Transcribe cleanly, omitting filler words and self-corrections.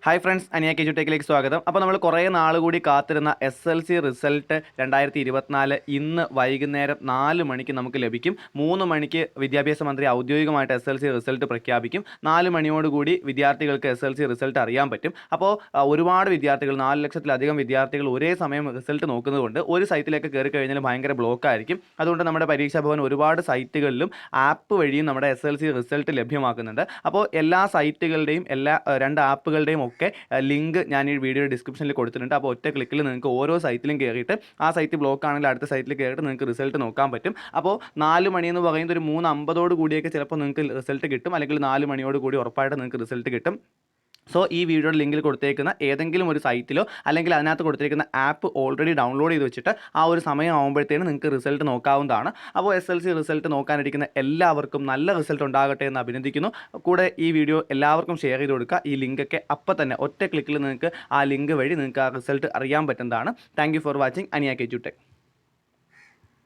Hi friends, അനിയ കെജുടെക്കിലേക്ക് സ്വാഗതം. അപ്പോൾ നമ്മൾ കുറേ നാൾ കൂടി കാത്തിരുന്ന SLC റിസൾട്ട് 2024 ഇന്ന് വൈകുന്നേരം 4 മണിക്ക് നമുക്ക് ലഭിക്കും. 3 മണിക്ക് വിദ്യാഭ്യാസ മന്ത്രി ഔദ്യോഗികമായിട്ട് SLC റിസൾട്ട് പ്രഖ്യാപിക്കും. 4 മണിയോടുകൂടി വിദ്യാർത്ഥികൾക്ക് SLC റിസൾട്ട് അറിയാൻ പറ്റും. അപ്പോൾ ഒരുപാട് വിദ്യാർത്ഥികൾ, 4 ലക്ഷത്തിലധികം വിദ്യാർത്ഥികൾ ഒരേ സമയം റിസൾട്ട് നോക്കുന്നതുകൊണ്ട് ഒരു സൈറ്റിലേക്ക് കയറി കഴിഞ്ഞാൽ ഭയങ്കര ബ്ലോക്ക് ആയിരിക്കും. അതുകൊണ്ട് നമ്മുടെ പരീക്ഷാ ഭവൻ ഒരുപാട് സൈറ്റുകളിലും ആപ്പ് വഴിയും നമ്മുടെ SLC റിസൾട്ട് ലഭ്യമാക്കുന്നുണ്ട്. അപ്പോൾ എല്ലാ സൈറ്റുകളുടെയും രണ്ട് ആപ്പുകളുടെയും ഒക്കെ ലിങ്ക് ഞാൻ ഈ വീഡിയോ ഡിസ്ക്രിപ്ഷനിൽ കൊടുത്തിട്ടുണ്ട്. അപ്പോൾ ഒറ്റ ക്ലിക്കിൽ നിങ്ങൾക്ക് ഓരോ സൈറ്റിലും കയറിയിട്ട് ആ സൈറ്റ് ബ്ലോക്ക് ആണെങ്കിൽ അടുത്ത സൈറ്റിൽ കയറിയിട്ട് നിങ്ങൾക്ക് റിസൾട്ട് നോക്കാൻ പറ്റും. അപ്പോൾ 4 മണി എന്ന് പറയുന്നത് ഒരു 3:50 കൂടിയൊക്കെ ചിലപ്പോൾ നിങ്ങൾക്ക് റിസൾട്ട് കിട്ടും, അല്ലെങ്കിൽ 4 മണിയോട് കൂടി ഉറപ്പായിട്ട് നിങ്ങൾക്ക് റിസൾട്ട് കിട്ടും. സോ ഈ വീഡിയോയുടെ ലിങ്കിൽ കൊടുത്തേക്കുന്ന ഏതെങ്കിലും ഒരു സൈറ്റിലോ അല്ലെങ്കിൽ അതിനകത്ത് കൊടുത്തിരിക്കുന്ന ആപ്പ് ഓൾറെഡി ഡൗൺലോഡ് ചെയ്ത് വെച്ചിട്ട് ആ ഒരു സമയം ആകുമ്പോഴത്തേനും നിങ്ങൾക്ക് റിസൾട്ട് നോക്കാവുന്നതാണ്. അപ്പോൾ SLC റിസൾട്ട് നോക്കാനിരിക്കുന്ന എല്ലാവർക്കും നല്ല റിസൾട്ട് ഉണ്ടാകട്ടെ എന്ന് അഭിനന്ദിക്കുന്നു. കൂടെ ഈ വീഡിയോ എല്ലാവർക്കും ഷെയർ ചെയ്ത് കൊടുക്കുക. ഈ ലിങ്കൊക്കെ അപ്പോൾ തന്നെ ഒറ്റ ക്ലിക്കിൽ നിങ്ങൾക്ക് ആ ലിങ്ക് വഴി നിങ്ങൾക്ക് ആ റിസൾട്ട് അറിയാൻ പറ്റുന്നതാണ്. Thank you for watching. അനിയ കെജു ടെക്.